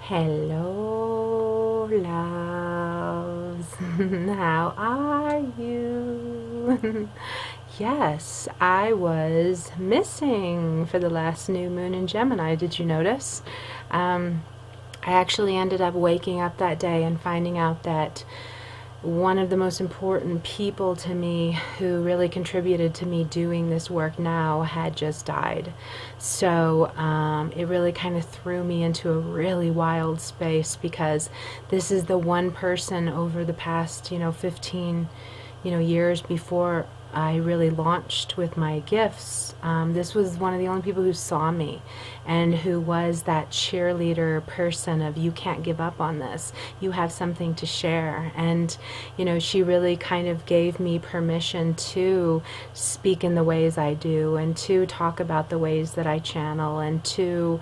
Hello, loves. How are you? Yes, I was missing for the last new moon in Gemini. Did you notice? I actually ended up waking up that day and finding out that one of the most important people to me who really contributed to me doing this work now had just died. So it really kind of threw me into a really wild space, because this is the one person over the past 15 years before I really launched with my gifts. This was one of the only people who saw me and who was that cheerleader person of, you can't give up on this, you have something to share. And she really kind of gave me permission to speak in the ways I do, and to talk about the ways that I channel, and to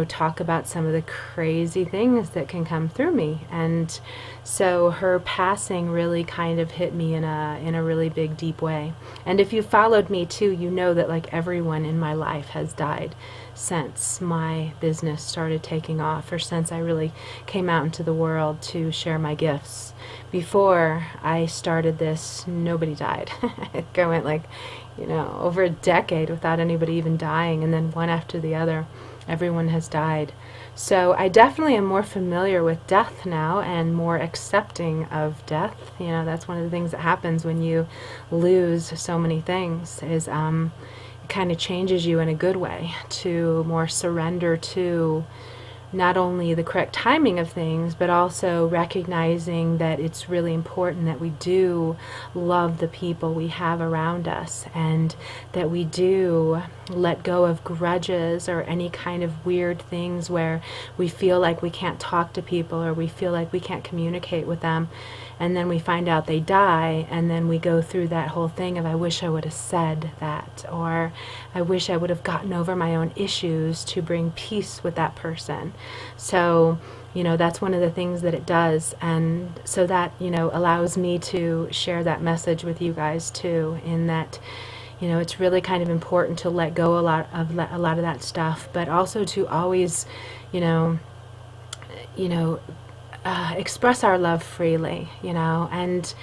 talk about some of the crazy things that can come through me. And so her passing really kind of hit me in a really big, deep way. And if you followed me too, you know that like everyone in my life has died since my business started taking off, or since I really came out into the world to share my gifts. Before I started this, nobody died. It went like, over a decade without anybody even dying, and then one after the other, everyone has died. So I definitely am more familiar with death now, and more accepting of death. That's one of the things that happens when you lose so many things, is it kind of changes you in a good way to more surrender to not only the correct timing of things, but also recognizing that it's really important that we do love the people we have around us, and that we do let go of grudges or any kind of weird things where we feel like we can't talk to people, or we feel like we can't communicate with them, and then we find out they die, and then we go through that whole thing of, I wish I would have said that, or I wish I would have gotten over my own issues to bring peace with that person. So that's one of the things that it does. And so that allows me to share that message with you guys too, in that it's really kind of important to let go a lot of that stuff, but also to always express our love freely, and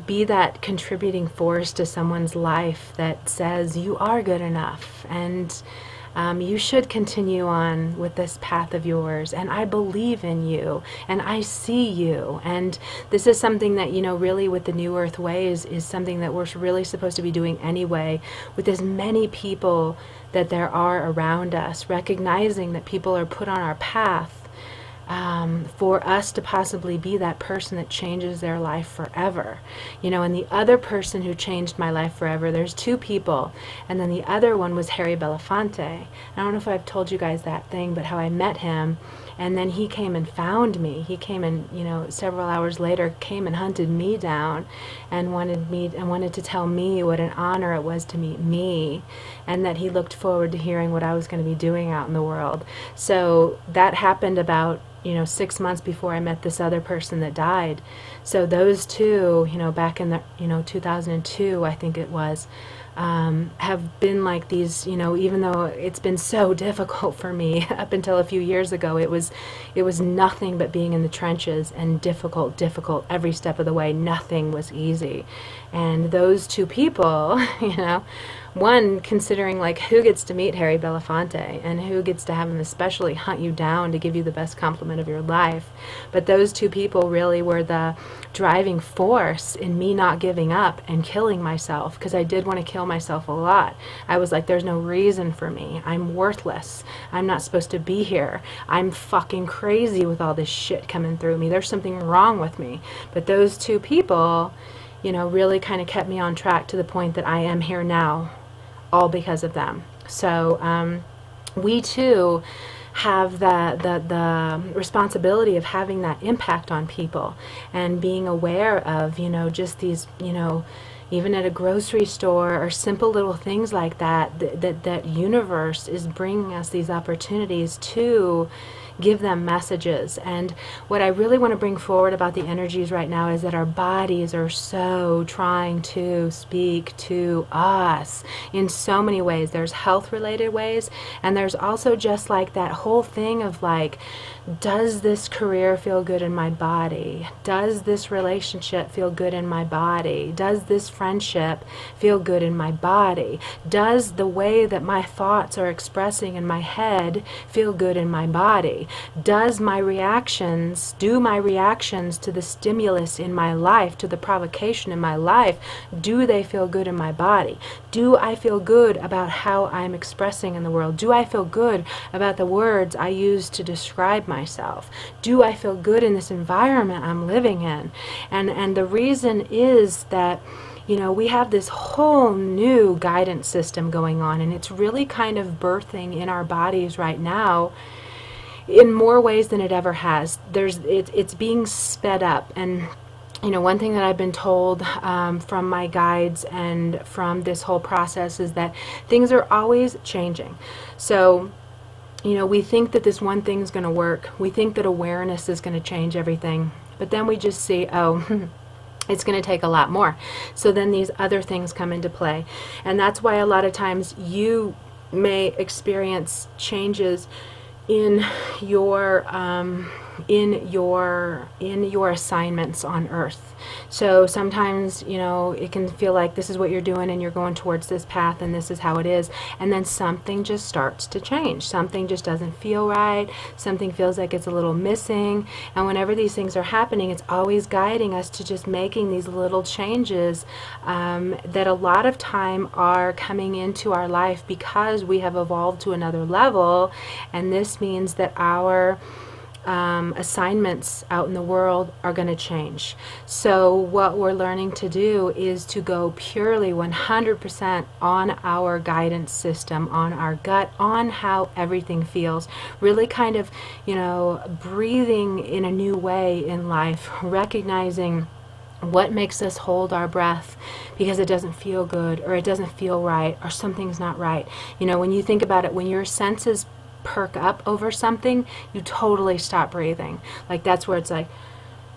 be that contributing force to someone's life that says you are good enough, and you should continue on with this path of yours, and I believe in you, and I see you. And this is something that, really with the New Earth Way is something that we're really supposed to be doing anyway, with as many people that there are around us, recognizing that people are put on our path for us to possibly be that person that changes their life forever. And the other person who changed my life forever, there's two people, and then the other one was Harry Belafonte. I don't know if I've told you guys that thing, but how I met him, and then he came and found me. He came and, several hours later came and hunted me down, and wanted to tell me what an honor it was to meet me, and that he looked forward to hearing what I was going to be doing out in the world. So that happened about 6 months before I met this other person that died. So those two, back in the 2002, I think it was, have been like these, even though it's been so difficult for me up until a few years ago, it was nothing but being in the trenches, and difficult every step of the way. Nothing was easy. And those two people, one considering like who gets to meet Harry Belafonte, and who gets to have him especially hunt you down to give you the best compliment of your life. But those two people really were the driving force in me not giving up and killing myself, because I did want to kill myself a lot. I was like, there's no reason for me. I'm worthless. I'm not supposed to be here. I'm fucking crazy with all this shit coming through me. There's something wrong with me. But those two people, really kind of kept me on track to the point that I am here now, all because of them. So we too have the responsibility of having that impact on people, and being aware of just these even at a grocery store, or simple little things like that, that universe is bringing us these opportunities to give them messages. And what I really want to bring forward about the energies right now is that our bodies are so trying to speak to us in so many ways. There's health related ways, and there's also just like that whole thing of like, does this career feel good in my body? Does this relationship feel good in my body? Does this friendship feel good in my body? Does the way that my thoughts are expressing in my head feel good in my body? Do my reactions to the stimulus in my life, to the provocation in my life, do they feel good in my body? Do I feel good about how I'm expressing in the world? Do I feel good about the words I use to describe myself? Do I feel good in this environment I'm living in? And the reason is that, you know, we have this whole new guidance system going on, and it's really kind of birthing in our bodies right now in more ways than it ever has. It's being sped up. And you know, one thing that I've been told from my guides and from this whole process is that things are always changing. So, you know, we think that this one thing's going to work. We think that awareness is going to change everything. But then we just see, oh, it's going to take a lot more. So then these other things come into play. And that's why a lot of times you may experience changes in your assignments on Earth. So sometimes, you know, it can feel like this is what you're doing and you're going towards this path and this is how it is, and then something just starts to change. Something just doesn't feel right. Something feels like it's a little missing. And whenever these things are happening, it's always guiding us to just making these little changes that a lot of time are coming into our life because we have evolved to another level, and this means that our assignments out in the world are going to change. So what we're learning to do is to go purely 100% on our guidance system, on our gut, on how everything feels. Really kind of, you know, breathing in a new way in life, recognizing what makes us hold our breath because it doesn't feel good or it doesn't feel right or something's not right. You know, when you think about it, when your senses perk up over something, you totally stop breathing. Like that's where it's like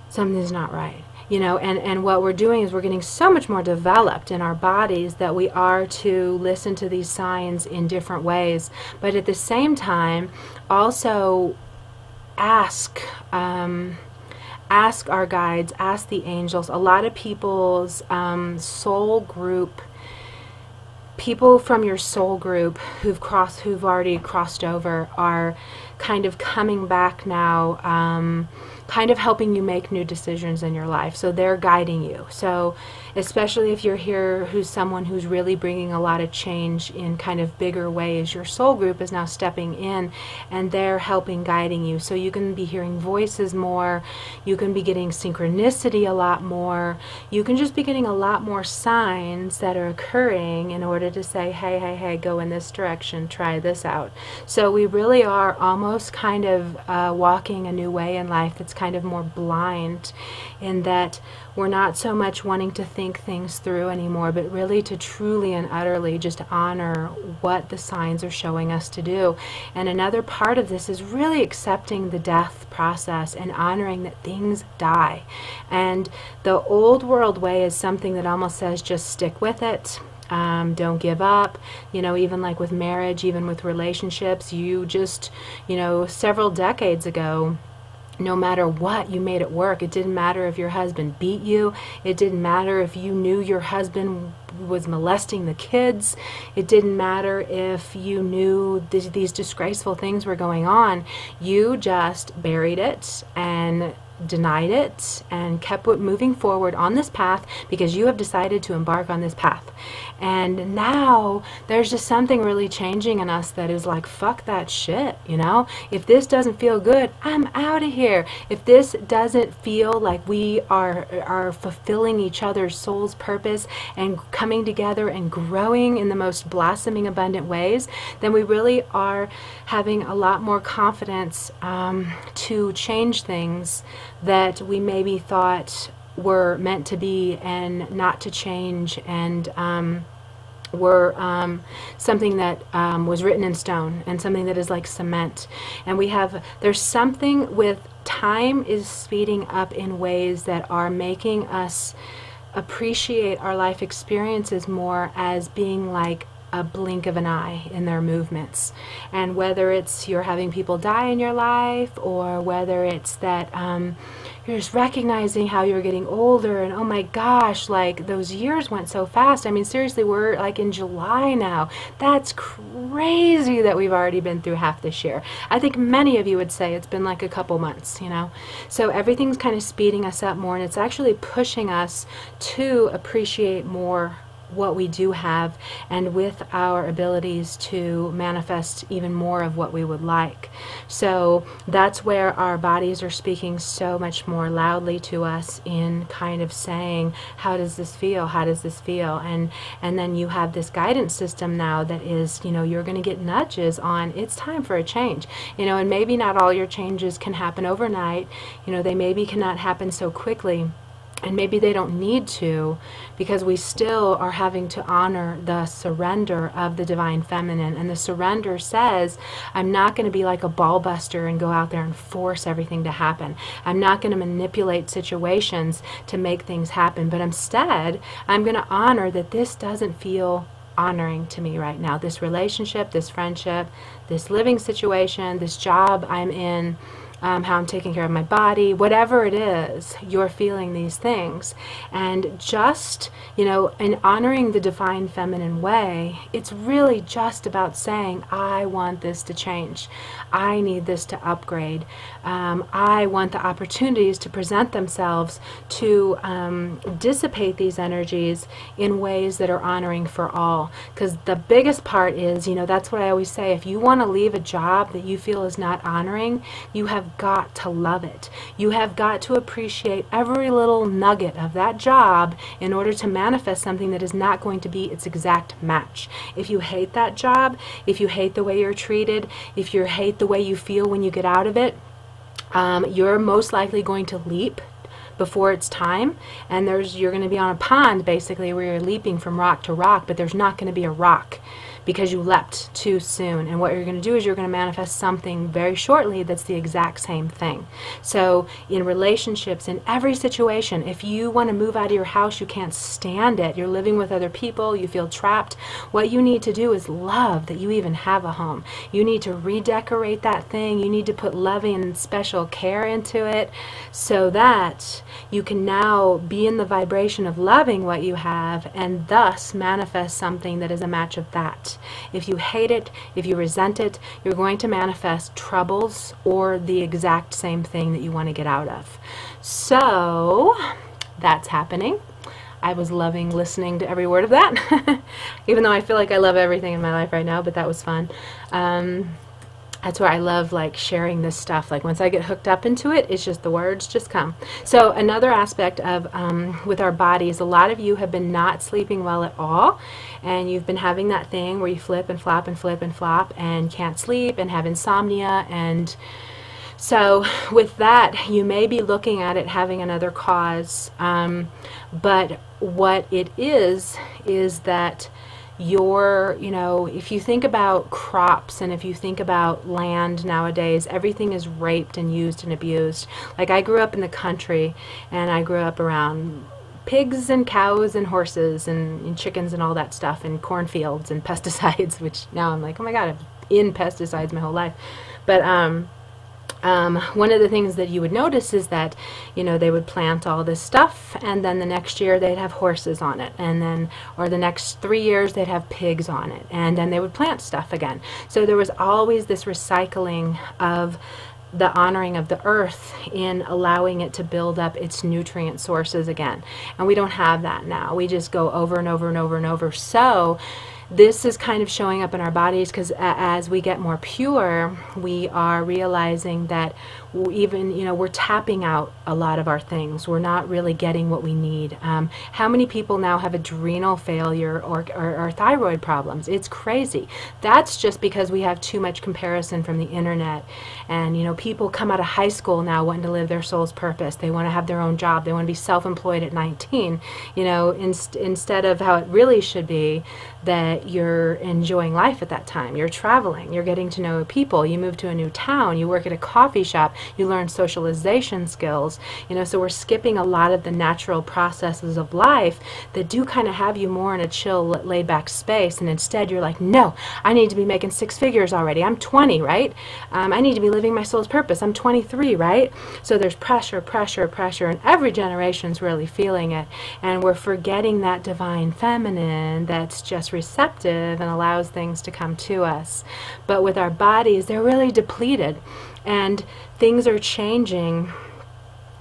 something's not right, you know. And what we're doing is we're getting so much more developed in our bodies that we are to listen to these signs in different ways, but at the same time also ask our guides, ask the angels. A lot of people's soul group, people from your soul group who've already crossed over are kind of coming back now, kind of helping you make new decisions in your life. So they're guiding you. So especially if you're here who's someone who's really bringing a lot of change in kind of bigger ways, your soul group is now stepping in and they're helping, guiding you. So you can be hearing voices more, you can be getting synchronicity a lot more, you can just be getting a lot more signs that are occurring in order to say, hey, hey, hey, go in this direction, try this out. So we really are almost kind of walking a new way in life that's kind of more blind, in that we're not so much wanting to think things through anymore, but really to truly and utterly just honor what the signs are showing us to do. And another part of this is really accepting the death process and honoring that things die. And the old world way is something that almost says just stick with it. Don't give up. You know, even like with marriage, even with relationships, you just, you know, several decades ago, no matter what, you made it work. It didn't matter if your husband beat you. It didn't matter if you knew your husband was molesting the kids. It didn't matter if you knew these disgraceful things were going on. You just buried it and denied it and kept moving forward on this path because you have decided to embark on this path. And now there's just something really changing in us that is like, fuck that shit, you know? If this doesn't feel good, I'm out of here. If this doesn't feel like we are fulfilling each other's soul's purpose and coming together and growing in the most blossoming, abundant ways, then we really are having a lot more confidence to change things that we maybe thought were meant to be and not to change, and were something that was written in stone, and something that is like cement. And there's something with time is speeding up in ways that are making us appreciate our life experiences more as being like a blink of an eye in their movements. And whether it's you're having people die in your life, or whether it's that you're just recognizing how you're getting older, and oh my gosh, like those years went so fast. I mean, seriously, we're like in July now. That's crazy that we've already been through half this year. I think many of you would say it's been like a couple months, you know. So everything's kind of speeding us up more, and it's actually pushing us to appreciate more what we do have, and with our abilities to manifest even more of what we would like. So that's where our bodies are speaking so much more loudly to us in kind of saying, how does this feel? How does this feel? And then you have this guidance system now that is, you know, you're going to get nudges on it's time for a change. You know, and maybe not all your changes can happen overnight. You know, they maybe cannot happen so quickly. And maybe they don't need to, because we still are having to honor the surrender of the divine feminine. And the surrender says, I'm not going to be like a ball buster and go out there and force everything to happen. I'm not going to manipulate situations to make things happen. But instead, I'm going to honor that this doesn't feel honoring to me right now. This relationship, this friendship, this living situation, this job I'm in, how I'm taking care of my body, whatever it is, you're feeling these things. And just, you know, in honoring the divine feminine way, it's really just about saying, I want this to change. I need this to upgrade. I want the opportunities to present themselves to dissipate these energies in ways that are honoring for all. Because the biggest part is, you know, that's what I always say, if you want to leave a job that you feel is not honoring, you have got to love it. You have got to appreciate every little nugget of that job in order to manifest something that is not going to be its exact match. If you hate that job, if you hate the way you're treated, if you hate the way you feel when you get out of it, you're most likely going to leap before it's time, and you're going to be on a pond basically where you're leaping from rock to rock, but there's not going to be a rock because you leapt too soon. And what you're going to do is you're going to manifest something very shortly that's the exact same thing. So in relationships, in every situation, if you want to move out of your house, you can't stand it, you're living with other people, you feel trapped, what you need to do is love that you even have a home. You need to redecorate that thing. You need to put loving and special care into it so that you can now be in the vibration of loving what you have, and thus manifest something that is a match of that. If you hate it, if you resent it, you're going to manifest troubles or the exact same thing that you want to get out of. So that's happening. I was loving listening to every word of that, even though I feel like I love everything in my life right now, but that was fun. That's where I love like sharing this stuff. Like once I get hooked up into it, it's just the words just come. So another aspect of with our bodies, a lot of you have been not sleeping well at all, and you've been having that thing where you flip and flop and flip and flop and can't sleep and have insomnia. And so with that, you may be looking at it having another cause, but what it is that you know, if you think about crops and if you think about land nowadays, everything is raped and used and abused. Like I grew up in the country, and I grew up around pigs and cows and horses and chickens and all that stuff, and cornfields and pesticides, which now I'm like, oh my God, I've been in pesticides my whole life. But one of the things that you would notice is that, you know, they would plant all this stuff, and then the next year they'd have horses on it, and then, or the next 3 years they'd have pigs on it, and then they would plant stuff again. So there was always this recycling of the honoring of the earth in allowing it to build up its nutrient sources again. And we don't have that now. We just go over and over and over and over. So this is kind of showing up in our bodies because as we get more pure, we are realizing that even, you know, we're tapping out a lot of our things. We're not really getting what we need. How many people now have adrenal failure or thyroid problems? It's crazy. That's just because we have too much comparison from the internet. And, you know, people come out of high school now wanting to live their soul's purpose. They want to have their own job. They want to be self-employed at 19, you know, instead of how it really should be, that you're enjoying life at that time. You're traveling, you're getting to know people, you move to a new town, you work at a coffee shop, you learn socialization skills, you know, so we're skipping a lot of the natural processes of life that do kind of have you more in a chill, laid back space, and instead you're like, no, I need to be making 6 figures already. I'm 20, right? I need to be living my soul's purpose. I'm 23, right? So there's pressure, pressure, pressure, and every generation's really feeling it, and we're forgetting that divine feminine that's just receptive and allows things to come to us. But with our bodies, they're really depleted, and things are changing,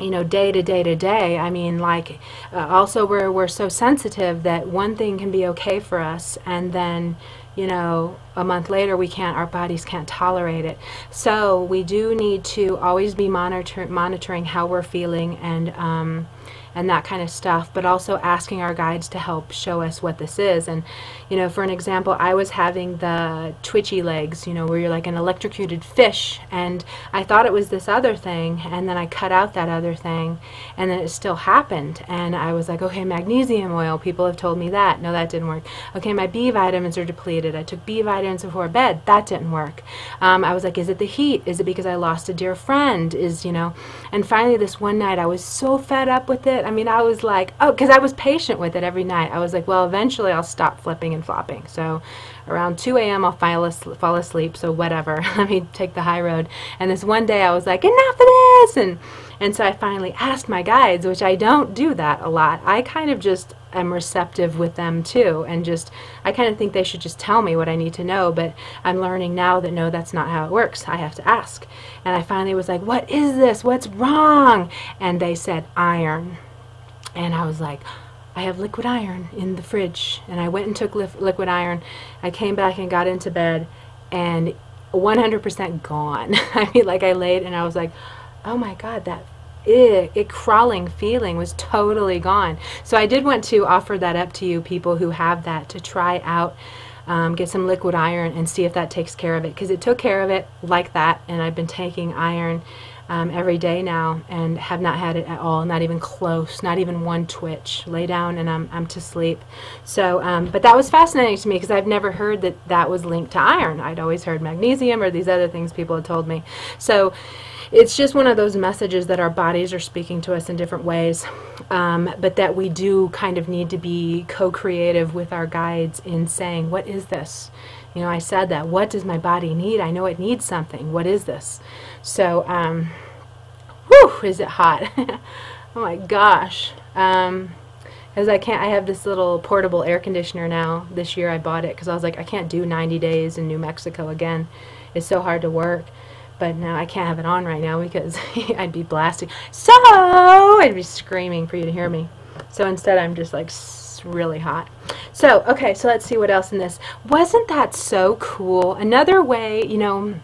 you know, day to day to day. I mean, like, also we're so sensitive that one thing can be okay for us, and then, you know, a month later our bodies can't tolerate it. So we do need to always be monitoring how we're feeling and that kind of stuff, but also asking our guides to help show us what this is. And, you know, for an example, I was having the twitchy legs, you know, where you're like an electrocuted fish, and I thought it was this other thing, and then I cut out that other thing, and then it still happened, and I was like, okay, magnesium oil, people have told me that. No, that didn't work. Okay, my B vitamins are depleted. I took B vitamins before bed. That didn't work. I was like, is it the heat? Is it because I lost a dear friend? You know, and finally this one night I was so fed up with it. I mean, I was like, oh, because I was patient with it every night. I was like, well, eventually I'll stop flipping and flopping. So around 2 a.m. I'll fall asleep, so whatever. Let me take the high road. And this one day I was like, enough of this! And so I finally asked my guides, which I don't do that a lot. I kind of just am receptive with them too, and just, I kind of think they should just tell me what I need to know, but I'm learning now that no, that's not how it works. I have to ask. And I finally was like, what is this? What's wrong? And they said, iron. And I was like, I have liquid iron in the fridge. And I went and took liquid iron. I came back and got into bed, and 100% gone. I mean, like, I laid and I was like, oh my God, that crawling feeling was totally gone. So I did want to offer that up to you people who have that, to try out, get some liquid iron and see if that takes care of it, because it took care of it like that, and I've been taking iron every day now and have not had it at all, not even close, not even one twitch. Lay down and I'm to sleep. So, but that was fascinating to me, because I've never heard that that was linked to iron. I'd always heard magnesium or these other things people had told me. So it's just one of those messages that our bodies are speaking to us in different ways, but that we do kind of need to be co-creative with our guides in saying, what is this? You know, I said that. What does my body need? I know it needs something. What is this? So, whew, is it hot? Oh my gosh. Because I have this little portable air conditioner now. This year I bought it because I was like, I can't do 90 days in New Mexico again. It's so hard to work. But now I can't have it on right now because I'd be blasting. So I'd be screaming for you to hear me. So instead I'm just like really hot. So, okay, so let's see what else in this. Wasn't that so cool? Another way, you know,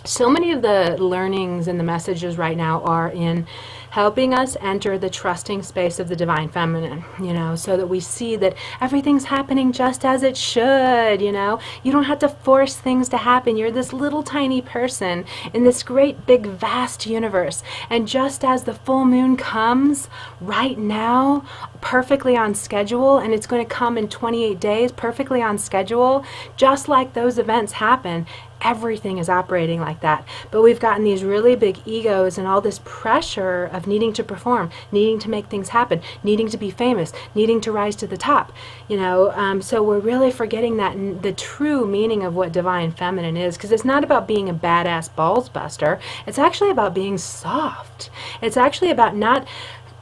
so many of the learnings and the messages right now are in helping us enter the trusting space of the divine feminine, you know, so that we see that everything's happening just as it should, you know. You don't have to force things to happen. You're this little tiny person in this great big vast universe, and just as the full moon comes right now, perfectly on schedule, and it's going to come in 28 days, perfectly on schedule, just like those events happen, everything is operating like that. But we've gotten these really big egos and all this pressure of needing to perform, needing to make things happen, needing to be famous, needing to rise to the top, you know. So we're really forgetting that the true meaning of what divine feminine is, because it's not about being a badass balls buster. It's actually about being soft. It's actually about not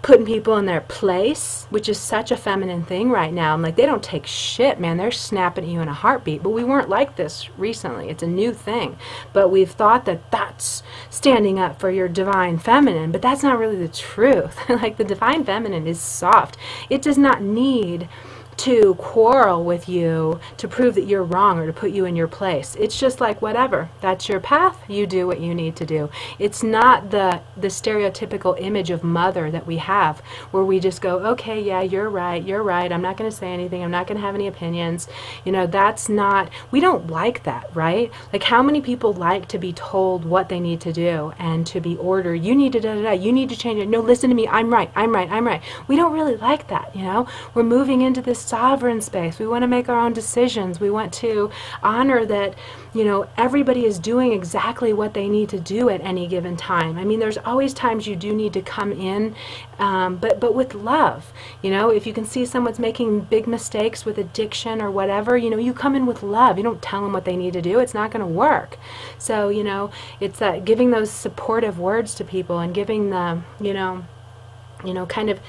putting people in their place, which is such a feminine thing right now. I'm like, they don't take shit, man. They're snapping at you in a heartbeat. But we weren't like this recently. It's a new thing. But we've thought that that's standing up for your divine feminine. But that's not really the truth. Like, the divine feminine is soft. It does not need to quarrel with you to prove that you're wrong or to put you in your place. It's just like, whatever, that's your path, you do what you need to do. It's not the stereotypical image of mother that we have, where we just go, okay, yeah, you're right, I'm not going to say anything, I'm not going to have any opinions. You know, that's not, we don't like that, right? Like, how many people like to be told what they need to do and to be ordered, you need to da-da-da, you need to change it, no, listen to me, I'm right. We don't really like that, you know? We're moving into this sovereign space. We want to make our own decisions. We want to honor that, you know, everybody is doing exactly what they need to do at any given time. I mean, there's always times you do need to come in, but with love. You know, if you can see someone's making big mistakes with addiction or whatever, you know, you come in with love. You don't tell them what they need to do. It's not going to work. So, you know, it's giving those supportive words to people and giving them, you know, kind of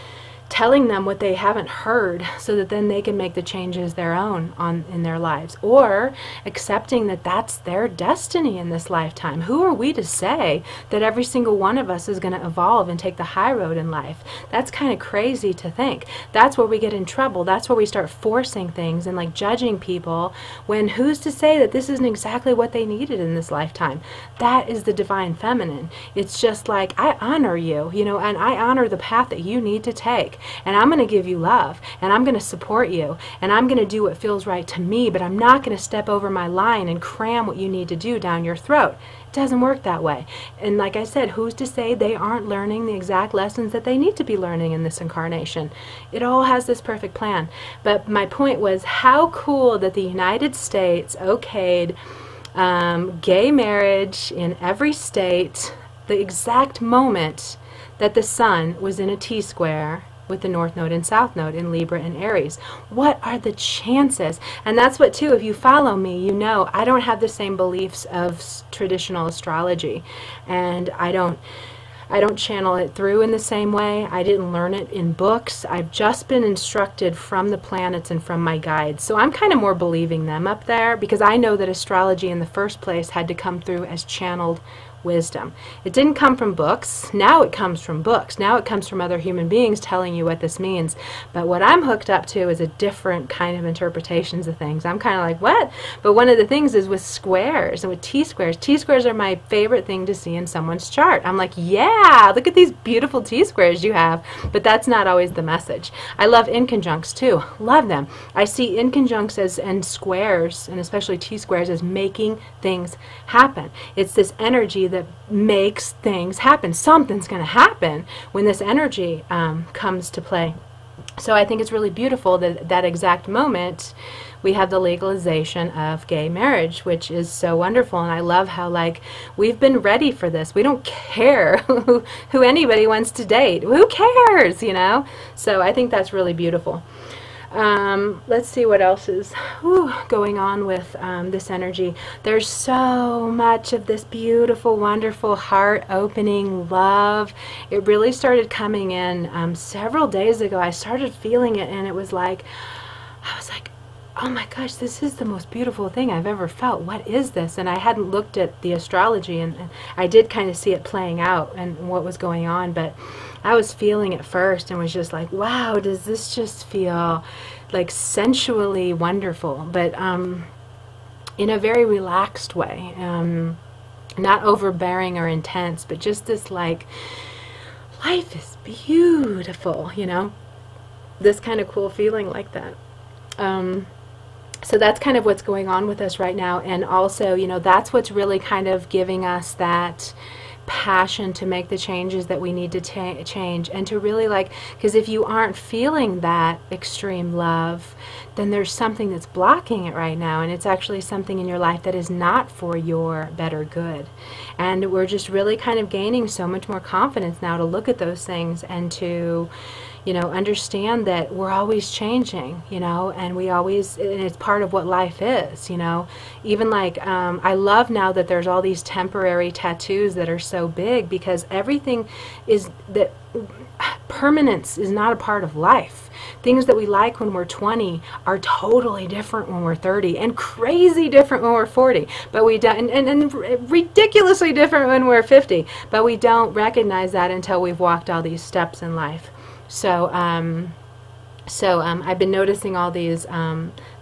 telling them what they haven't heard so that then they can make the changes their own in their lives, or accepting that that's their destiny in this lifetime. Who are we to say that every single one of us is going to evolve and take the high road in life? That's kind of crazy to think. That's where we get in trouble. That's where we start forcing things and like judging people, when who's to say that this isn't exactly what they needed in this lifetime? That is the divine feminine. It's just like, I honor you, you know, and I honor the path that you need to take. And I'm going to give you love, and I'm going to support you, and I'm going to do what feels right to me, but I'm not going to step over my line and cram what you need to do down your throat. It doesn't work that way. And like I said, who's to say they aren't learning the exact lessons that they need to be learning in this incarnation? It all has this perfect plan. But my point was, how cool that the United States okayed gay marriage in every state the exact moment that the sun was in a T-square with the North Node and South Node in Libra and Aries. What are the chances? And that's what, too, if you follow me, you know I don't have the same beliefs of traditional astrology, and I don't channel it through in the same way. I didn't learn it in books. I've just been instructed from the planets and from my guides. So I'm kind of more believing them up there, because I know that astrology in the first place had to come through as channeled wisdom. It didn't come from books. Now it comes from books. Now it comes from other human beings telling you what this means. But what I'm hooked up to is a different kind of interpretations of things. I'm kind of like, what? But one of the things is with squares and with T-squares. T-squares are my favorite thing to see in someone's chart. I'm like, yeah, look at these beautiful T-squares you have. But that's not always the message. I love inconjuncts too. Love them. I see inconjuncts and squares, and especially T-squares, as making things happen. It's this energy that makes things happen. Something's going to happen when this energy comes to play. So I think it's really beautiful that that exact moment we have the legalization of gay marriage, which is so wonderful. And I love how, like, we've been ready for this. We don't care who anybody wants to date. Who cares, you know? So I think that's really beautiful. Let's see what else is going on with this energy. There's so much of this beautiful, wonderful, heart-opening love. It really started coming in several days ago. I started feeling it, and it was like, I was like, oh my gosh, this is the most beautiful thing I've ever felt. What is this? And I hadn't looked at the astrology, and I did kind of see it playing out and what was going on, but I was feeling it first and was just like, wow, does this just feel like sensually wonderful, but in a very relaxed way, not overbearing or intense, but just this like, life is beautiful, you know, this kind of cool feeling like that. So that's kind of what's going on with us right now. And also, you know, that's what's really kind of giving us that passion to make the changes that we need to change, and to really, like, because if you aren't feeling that extreme love, then there's something that's blocking it right now, and it's actually something in your life that is not for your better good. And we're just really kind of gaining so much more confidence now to look at those things and to, you know, understand that we're always changing, you know, and it's part of what life is, you know. Even like, I love now that there's all these temporary tattoos that are so big, because everything is that permanence is not a part of life. Things that we like when we're 20 are totally different when we're 30, and crazy different when we're 40, but we don't, and ridiculously different when we're 50, but we don't recognize that until we've walked all these steps in life. So So I've been noticing all these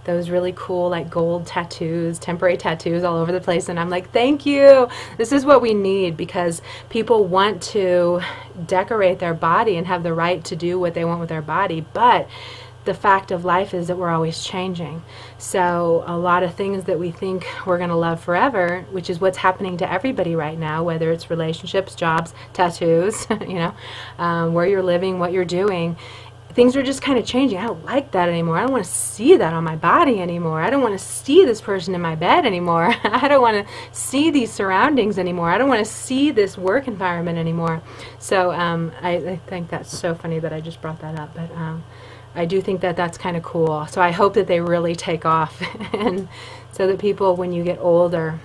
those really cool like gold tattoos, temporary tattoos all over the place, and I'm like, thank you. This is what we need, because people want to decorate their body and have the right to do what they want with their body, but the fact of life is that we're always changing. So a lot of things that we think we're going to love forever, which is what's happening to everybody right now, whether it's relationships, jobs, tattoos, where you're living, what you're doing, things are just kind of changing. I don't like that anymore. I don't want to see that on my body anymore. I don't want to see this person in my bed anymore. I don't want to see these surroundings anymore. I don't want to see this work environment anymore. So I think that's so funny that I just brought that up. But I do think that that's kind of cool. So I hope that they really take off, and so that people, when you get older,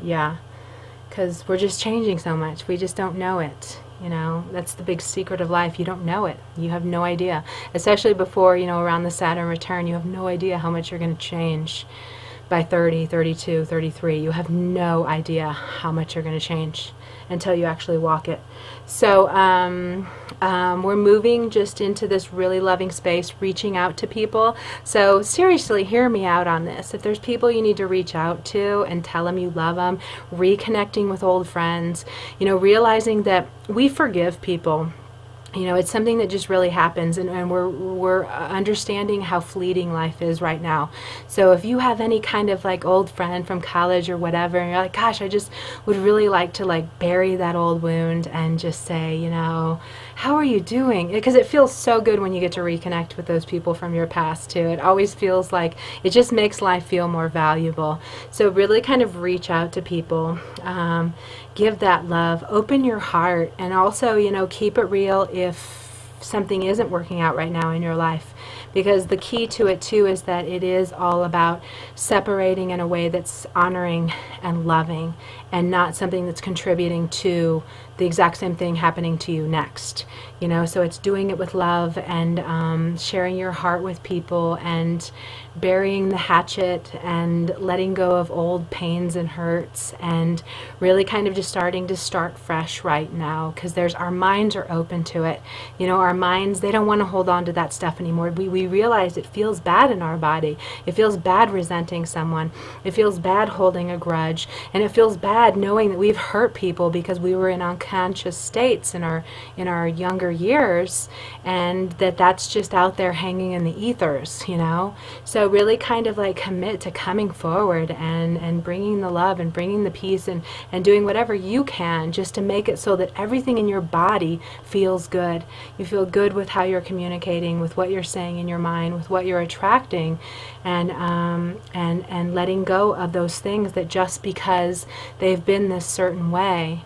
yeah, because we're just changing so much. We just don't know it. That's the big secret of life. You don't know it. You have no idea. Especially before, around the Saturn return, you have no idea how much you're going to change by 30, 32, 33. You have no idea how much you're going to change until you actually walk it. So we're moving just into this really loving space, reaching out to people. So seriously, hear me out on this. If there's people you need to reach out to and tell them you love them, reconnecting with old friends, realizing that we forgive people. It's something that just really happens, and we're understanding how fleeting life is right now. So if you have any kind of like old friend from college or whatever, and you're like, gosh, I just would really like to like bury that old wound and just say, how are you doing? Because it feels so good when you get to reconnect with those people from your past too. It always feels like it just makes life feel more valuable. So really kind of reach out to people. Give that love, open your heart, and also, keep it real if something isn't working out right now in your life. Because the key to it too is that it is all about separating in a way that's honoring and loving, and not something that's contributing to the exact same thing happening to you next. So it's doing it with love, and sharing your heart with people, and burying the hatchet, and letting go of old pains and hurts, and really kind of just start fresh right now, because our minds are open to it. Our minds, they don't want to hold on to that stuff anymore. We realize it feels bad in our body. It feels bad resenting someone. It feels bad holding a grudge, and it feels bad knowing that we've hurt people because we were in unconscious states in our younger years, and that's just out there hanging in the ethers. So really kind of like commit to coming forward and bringing the love and bringing the peace, and doing whatever you can just to make it so that everything in your body feels good. You feel good with how you're communicating, with what you're saying in your mind, with what you're attracting, and letting go of those things that just because they've been this certain way,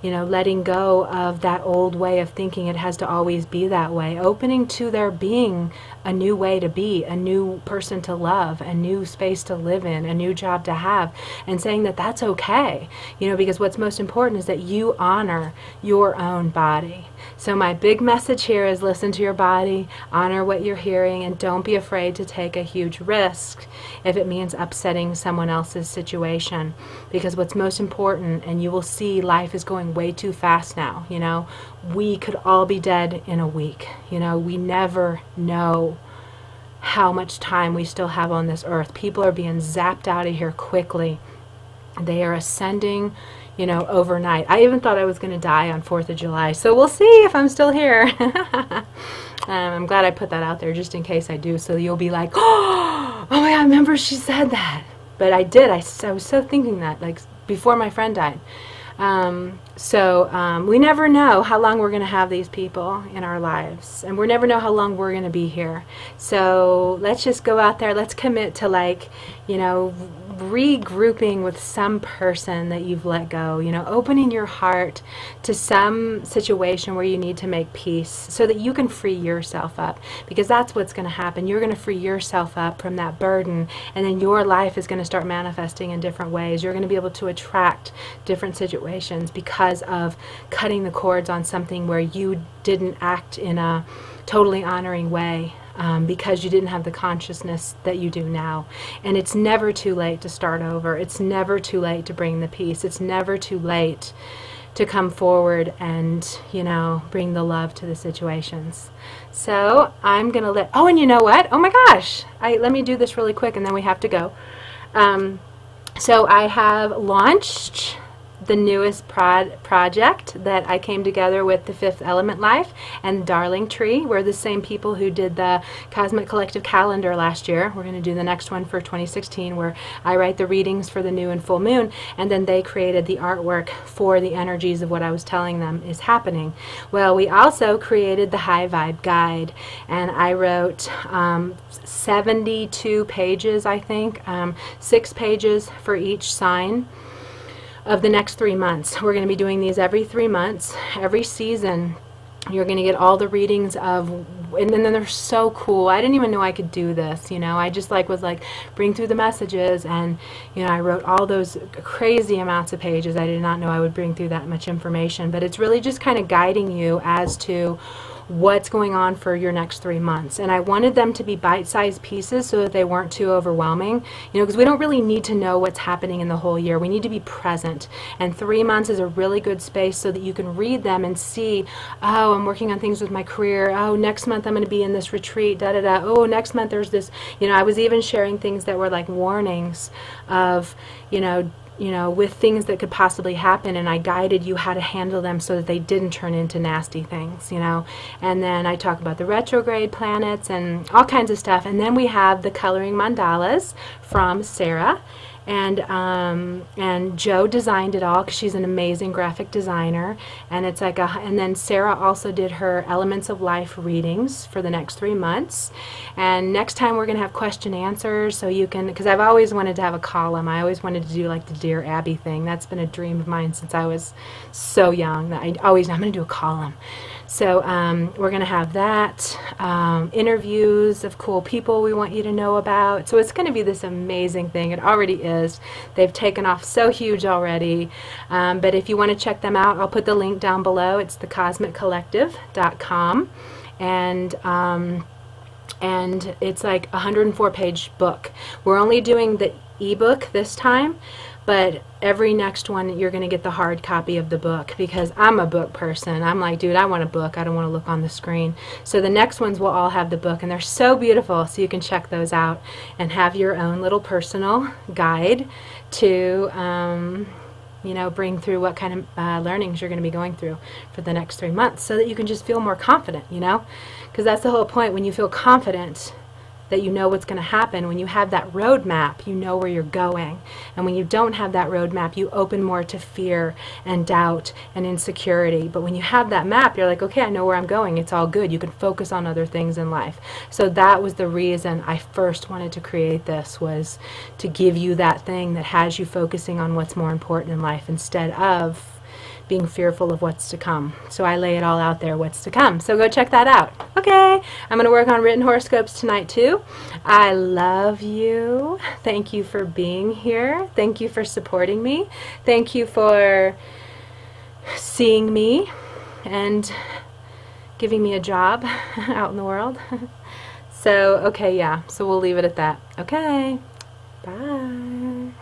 letting go of that old way of thinking it has to always be that way, opening to there being a new way to be, a new person to love, a new space to live in, a new job to have, and saying that that's okay, because what's most important is that you honor your own body. So my big message here is listen to your body, honor what you're hearing, and don't be afraid to take a huge risk if it means upsetting someone else's situation, because what's most important, and you will see life is going way too fast now, we could all be dead in a week. We never know how much time we still have on this earth. People are being zapped out of here quickly. They are ascending, overnight. I even thought I was going to die on 4th of July, so we'll see if I'm still here. I'm glad I put that out there just in case I do, so you'll be like, oh my God, I remember she said that. But I did. I was so thinking that, like, before my friend died. We never know how long we're going to have these people in our lives, and we never know how long we're going to be here. So let's just go out there. Let's commit to, like, regrouping with some person that you've let go, opening your heart to some situation where you need to make peace so that you can free yourself up, because that's what's going to happen. You're going to free yourself up from that burden, and then your life is going to start manifesting in different ways. You're going to be able to attract different situations because of cutting the cords on something where you didn't act in a totally honoring way because you didn't have the consciousness that you do now. And it's never too late to start over. It's never too late to bring the peace. It's never too late to come forward and, you know, bring the love to the situations. So I'm going to let, oh, and you know what? Oh my gosh. Let me do this really quick and then we have to go. So I have launched the newest project that I came together with the Fifth Element Life and Darling Tree. We're the same people who did the Cosmic Collective Calendar last year. We're going to do the next one for 2016, where I write the readings for the new and full moon, and then they created the artwork for the energies of what I was telling them is happening. Well, we also created the High Vibe Guide, and I wrote 72 pages, I think, 6 pages for each sign of the next 3 months. We're going to be doing these every 3 months. Every season you're going to get all the readings of, and then they're so cool. I didn't even know I could do this, you know. I just was like bring through the messages, and you know, I wrote all those crazy amounts of pages. I did not know I would bring through that much information, but it's really just kind of guiding you as to what's going on for your next 3 months. And I wanted them to be bite-sized pieces so that they weren't too overwhelming, you know, because we don't really need to know what's happening in the whole year. We need to be present, and 3 months is a really good space so that you can read them and see, oh, I'm working on things with my career. Oh, next month I'm going to be in this retreat, da-da-da. Oh, next month there's this, you know. I was even sharing things that were like warnings of, you know, with things that could possibly happen, and I guided you how to handle them so that they didn't turn into nasty things, you know. And then I talk about the retrograde planets and all kinds of stuff. And then we have the coloring mandalas from Sarah, and Joe designed it all because she's an amazing graphic designer. And it's like and then Sarah also did her Elements of Life readings for the next 3 months. And next time we're going to have question answers, so you can, because I've always wanted to have a column. I always wanted to do like the Dear Abby thing. That's been a dream of mine since I was so young. That I'm going to do a column. So we're going to have that, interviews of cool people we want you to know about. So it's going to be this amazing thing. It already is. They've taken off so huge already. But if you want to check them out, I'll put the link down below. It's thecosmiccollective.com. And it's like a 104-page book. We're only doing the ebook this time, but every next one you're going to get the hard copy of the book, because I'm a book person. I'm like, dude, I want a book. I don't want to look on the screen. So the next ones will all have the book, and they're so beautiful, so you can check those out and have your own little personal guide to you know, bring through what kind of learnings you're going to be going through for the next 3 months, so that you can just feel more confident, you know, because that's the whole point. When you feel confident that you know what's going to happen, when you have that roadmap, you know where you're going. And when you don't have that roadmap, you open more to fear and doubt and insecurity. But when you have that map, you're like, okay, I know where I'm going. It's all good. You can focus on other things in life. So that was the reason I first wanted to create this, was to give you that thing that has you focusing on what's more important in life instead of being fearful of what's to come. So I lay it all out there, what's to come. So go check that out. Okay, I'm going to work on written horoscopes tonight too. I love you. Thank you for being here. Thank you for supporting me. Thank you for seeing me and giving me a job out in the world. So, okay, yeah. So we'll leave it at that. Okay. Bye.